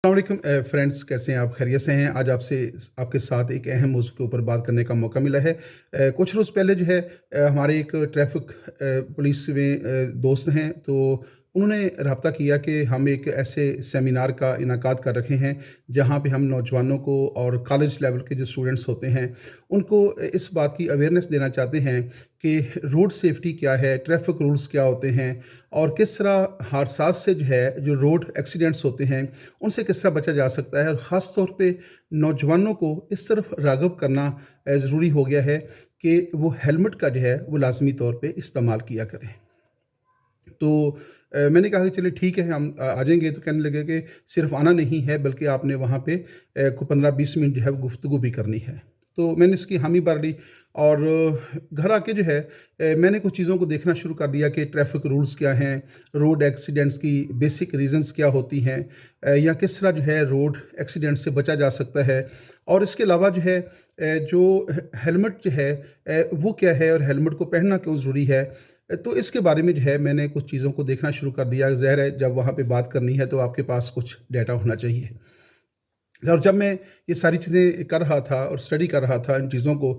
अस्सलामुअलैकुम फ्रेंड्स, कैसे हैं आप? खैरियत से हैं? आज आपके साथ एक अहम मौज़ू के ऊपर बात करने का मौका मिला है। कुछ रोज़ पहले जो है हमारे एक ट्रैफ़िक पुलिस में दोस्त हैं, तो उन्होंने राब्ता किया कि हम एक ऐसे सेमिनार का इनेकाद कर रखे हैं, जहाँ पे हम नौजवानों को और कॉलेज लेवल के जो स्टूडेंट्स होते हैं, उनको इस बात की अवेयरनेस देना चाहते हैं कि रोड सेफ्टी क्या है, ट्रैफ़िक रूल्स क्या होते हैं और किस तरह हादसात से जो है, जो रोड एक्सीडेंट्स होते हैं, उनसे किस तरह बचा जा सकता है। और ख़ास तौर पे नौजवानों को इस तरफ राग़िब करना ज़रूरी हो गया है कि वो हेलमेट का जो है वो लाज़मी तौर पे इस्तेमाल किया करें। तो मैंने कहा कि चलिए ठीक है, हम आ जाएँगे। तो कहने लगे कि सिर्फ़ आना नहीं है, बल्कि आपने वहाँ पे को 15-20 मिनट जो है वो गुफ्तगू भी करनी है। तो मैंने इसकी हामी भर ली और घर आके जो है मैंने कुछ चीज़ों को देखना शुरू कर दिया कि ट्रैफ़िक रूल्स क्या हैं, रोड एक्सीडेंट्स की बेसिक रीज़न्स क्या होती हैं, या किस तरह जो है रोड एक्सीडेंट से बचा जा सकता है। और इसके अलावा जो है जो हेलमेट जो है वो क्या है और हेलमेट को पहनना क्यों ज़रूरी है। तो इसके बारे में जो है मैंने कुछ चीज़ों को देखना शुरू कर दिया। ज़ाहिर है, जब वहाँ पे बात करनी है तो आपके पास कुछ डेटा होना चाहिए। और जब मैं ये सारी चीज़ें कर रहा था और स्टडी कर रहा था इन चीज़ों को,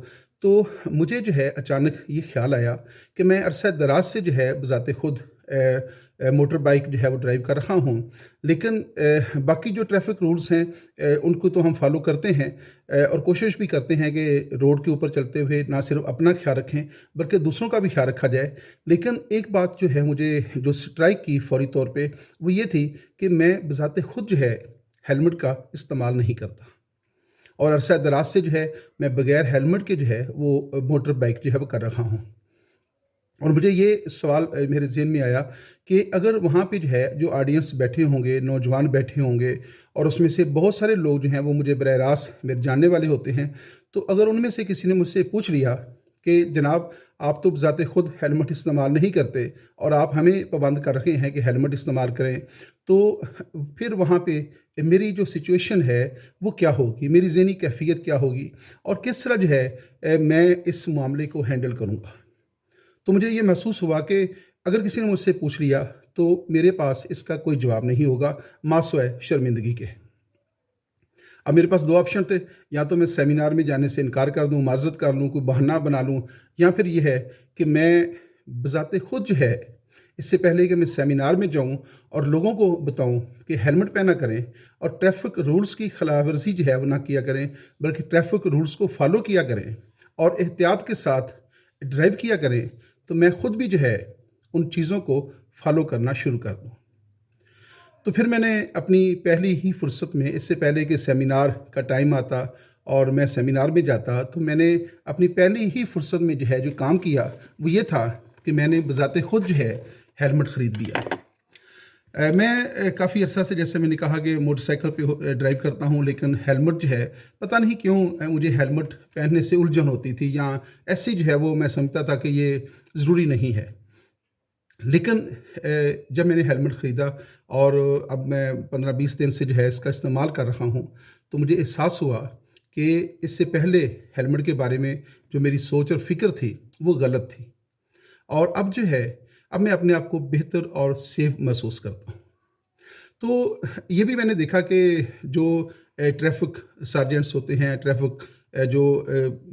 तो मुझे जो है अचानक ये ख़्याल आया कि मैं अरसा दराज से जो है बज़ाते ख़ुद मोटर बाइक जो है वो ड्राइव कर रहा हूँ। लेकिन बाकी जो ट्रैफ़िक रूल्स हैं उनको तो हम फ़ॉलो करते हैं, और कोशिश भी करते हैं कि रोड के ऊपर चलते हुए ना सिर्फ़ अपना ख़्याल रखें, बल्कि दूसरों का भी ख़्याल रखा जाए। लेकिन एक बात जो है मुझे जो स्ट्राइक की फ़ौरी तौर पे, वो ये थी कि मैं बज़ाते ख़ुद जो है हेलमेट का इस्तेमाल नहीं करता, और अरसा दराज से जो है मैं बगैर हेलमेट के जो है वो मोटर बाइक जो है वो कर रहा हूँ। और मुझे ये सवाल मेरे ज़हन में आया कि अगर वहाँ पे जो है जो ऑडियंस बैठे होंगे, नौजवान बैठे होंगे, और उसमें से बहुत सारे लोग जो हैं वो मुझे बराह रास्त मेरे जानने वाले होते हैं, तो अगर उनमें से किसी ने मुझसे पूछ लिया कि जनाब, आप तो बज़ाते ख़ुद हेलमेट इस्तेमाल नहीं करते और आप हमें पाबंद कर रखे हैं कि हेलमेट इस्तेमाल करें, तो फिर वहाँ पे मेरी जो सिचुएशन है वो क्या होगी, मेरी ज़हनी कैफ़ियत क्या होगी, और किस तरह जो है मैं इस मामले को हैंडल करूँगा। तो मुझे ये महसूस हुआ कि अगर किसी ने मुझसे पूछ लिया तो मेरे पास इसका कोई जवाब नहीं होगा, मासवाए शर्मिंदगी के। अब मेरे पास 2 ऑप्शन थे, या तो मैं सेमिनार में जाने से इनकार कर दूँ, माज़रत कर लूँ, कोई बहाना बना लूँ, या फिर ये है कि मैं बज़ाते ख़ुद जो है, इससे पहले कि मैं सेमिनार में जाऊँ और लोगों को बताऊँ कि हेलमेट पहना करें और ट्रैफ़िक रूल्स की खिलाफ़वर्ज़ी जो है वो ना किया करें, बल्कि ट्रैफ़िक रूल्स को फ़ॉलो किया करें और एहतियात के साथ ड्राइव किया करें, तो मैं ख़ुद भी जो है उन चीज़ों को फ़ॉलो करना शुरू कर दूँ। तो फिर मैंने अपनी पहली ही फ़ुर्सत में, इससे पहले कि सेमिनार का टाइम आता और मैं सेमिनार में जाता, तो मैंने अपनी पहली ही फ़ुर्सत में जो है जो काम किया वो ये था कि मैंने बज़ाते ख़ुद जो है हेलमेट ख़रीद लिया। मैं काफ़ी अरसा से, जैसे मैंने कहा, कि मोटरसाइकिल पे ड्राइव करता हूँ, लेकिन हेलमेट जो है पता नहीं क्यों मुझे हेलमेट पहनने से उलझन होती थी, या ऐसी जो है वो मैं समझता था कि ये ज़रूरी नहीं है। लेकिन जब मैंने हेलमेट ख़रीदा और अब मैं 15-20 दिन से जो है इसका इस्तेमाल कर रहा हूँ, तो मुझे एहसास हुआ कि इससे पहले हेलमेट के बारे में जो मेरी सोच और फ़िक्र थी वो गलत थी, और अब जो है अब मैं अपने आप को बेहतर और सेफ़ महसूस करता हूँ। तो ये भी मैंने देखा कि जो ट्रैफ़िक सार्जेंट्स होते हैं, ट्रैफ़िक जो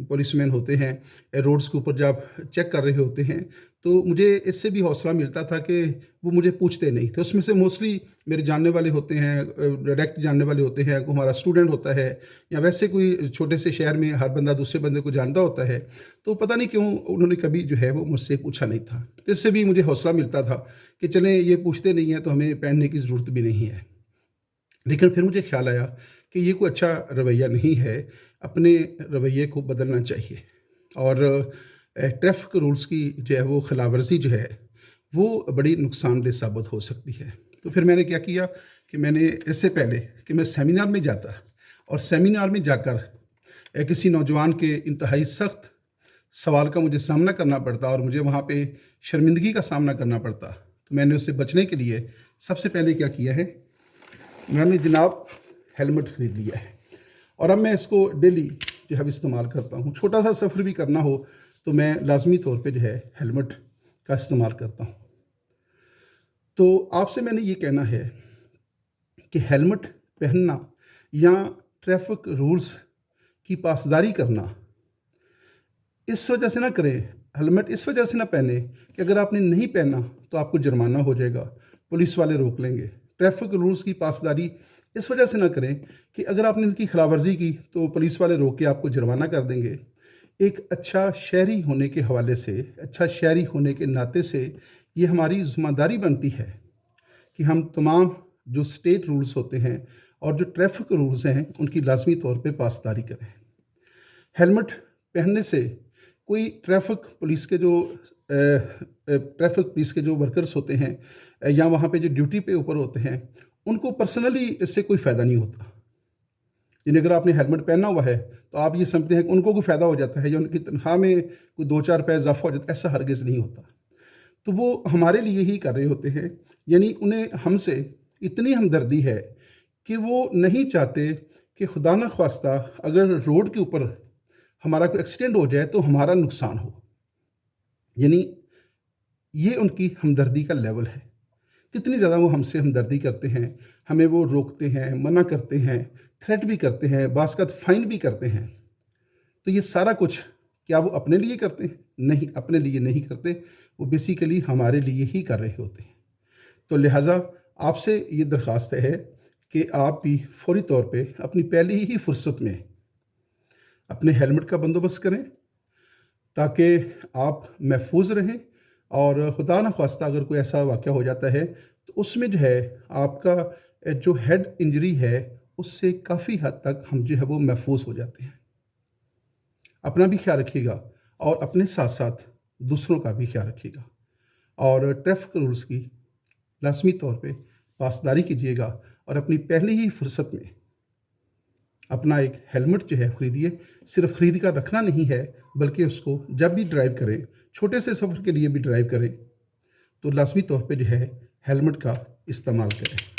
पुलिसमैन होते हैं, रोड्स के ऊपर जब चेक कर रहे होते हैं, तो मुझे इससे भी हौसला मिलता था कि वो मुझे पूछते नहीं थे। उसमें से मोस्टली मेरे जानने वाले होते हैं, डायरेक्ट जानने वाले होते हैं, कोई हमारा स्टूडेंट होता है, या वैसे कोई छोटे से शहर में हर बंदा दूसरे बंदे को जानता होता है। तो पता नहीं क्यों उन्होंने कभी जो है वो मुझसे पूछा नहीं था। तो इससे भी मुझे हौसला मिलता था कि चलें, ये पूछते नहीं हैं तो हमें पहनने की ज़रूरत भी नहीं है। लेकिन फिर मुझे ख़्याल आया कि ये कोई अच्छा रवैया नहीं है, अपने रवैये को बदलना चाहिए, और ट्रैफ़िक रूल्स की जो है वो खिलाफ़वर्ज़ी जो है वो बड़ी नुकसानदेह साबित हो सकती है। तो फिर मैंने क्या किया कि मैंने, इससे पहले कि मैं सेमिनार में जाता और सेमिनार में जाकर किसी नौजवान के इंतहाई सख्त सवाल का मुझे सामना करना पड़ता और मुझे वहाँ पे शर्मिंदगी का सामना करना पड़ता, तो मैंने उससे बचने के लिए सबसे पहले क्या किया है, मैंने जनाब हेलमेट ख़रीद लिया है, और अब मैं इसको डेली जो है इस्तेमाल करता हूँ। छोटा सा सफ़र भी करना हो तो मैं लाज़मी तौर पे जो है हेलमेट का इस्तेमाल करता हूँ। तो आपसे मैंने ये कहना है कि हेलमेट पहनना या ट्रैफिक रूल्स की पासदारी करना इस वजह से ना करें, हेलमेट इस वजह से ना पहने कि अगर आपने नहीं पहना तो आपको जुर्माना हो जाएगा, पुलिस वाले रोक लेंगे। ट्रैफिक रूल्स की पासदारी इस वजह से ना करें कि अगर आपने इनकी खिलाफवर्जी की तो पुलिस वाले रोक के आपको जुर्माना कर देंगे। एक अच्छा शहरी होने के हवाले से, अच्छा शहरी होने के नाते से ये हमारी ज़िम्मेदारी बनती है कि हम तमाम जो स्टेट रूल्स होते हैं और जो ट्रैफिक रूल्स हैं उनकी लाजमी तौर पे पासदारी करें। हेलमेट पहनने से कोई ट्रैफिक पुलिस के जो वर्कर्स होते हैं या वहाँ पे जो ड्यूटी पे ऊपर होते हैं, उनको पर्सनली इससे कोई फ़ायदा नहीं होता। यानी अगर आपने हेलमेट पहना हुआ है तो आप ये समझते हैं कि उनको कोई फ़ायदा हो जाता है या उनकी तनख्वाह में कोई 2-4 रुपये इजाफा हो जाता है, ऐसा हरगिज़ नहीं होता। तो वो हमारे लिए ही कर रहे होते हैं, यानी उन्हें हमसे इतनी हमदर्दी है कि वो नहीं चाहते कि खुदा न ख्वास्ता अगर रोड के ऊपर हमारा कोई एक्सीडेंट हो जाए तो हमारा नुकसान हो। यानी ये उनकी हमदर्दी का लेवल है। कितनी ज़्यादा वो हमसे हमदर्दी करते हैं, हमें वो रोकते हैं, मना करते हैं, थ्रेट भी करते हैं, बाज़-औक़ात फ़ाइन भी करते हैं। तो ये सारा कुछ क्या वो अपने लिए करते हैं? नहीं, अपने लिए नहीं करते, वो बेसिकली हमारे लिए ही कर रहे होते हैं। तो लिहाजा आपसे ये दरख्वास्त है कि आप भी फ़ौरी तौर पे अपनी पहली ही फुर्सत में अपने हेलमेट का बंदोबस्त करें ताकि आप महफूज रहें और खुदा न ख्वास्ता अगर कोई ऐसा वाक़या हो जाता है तो उसमें जो है आपका जो हेड इंजरी है उससे काफ़ी हद तक हम जो है वो महफूज हो जाते हैं। अपना भी ख्याल रखिएगा और अपने साथ साथ दूसरों का भी ख्याल रखिएगा और ट्रैफिक रूल्स की लाजमी तौर पे पासदारी कीजिएगा और अपनी पहली ही फुर्सत में अपना एक हेलमेट जो है ख़रीदिए। सिर्फ ख़रीद कर रखना नहीं है बल्कि उसको जब भी ड्राइव करें, छोटे से सफ़र के लिए भी ड्राइव करें तो लाजमी तौर पे जो है हेलमेट का इस्तेमाल करें।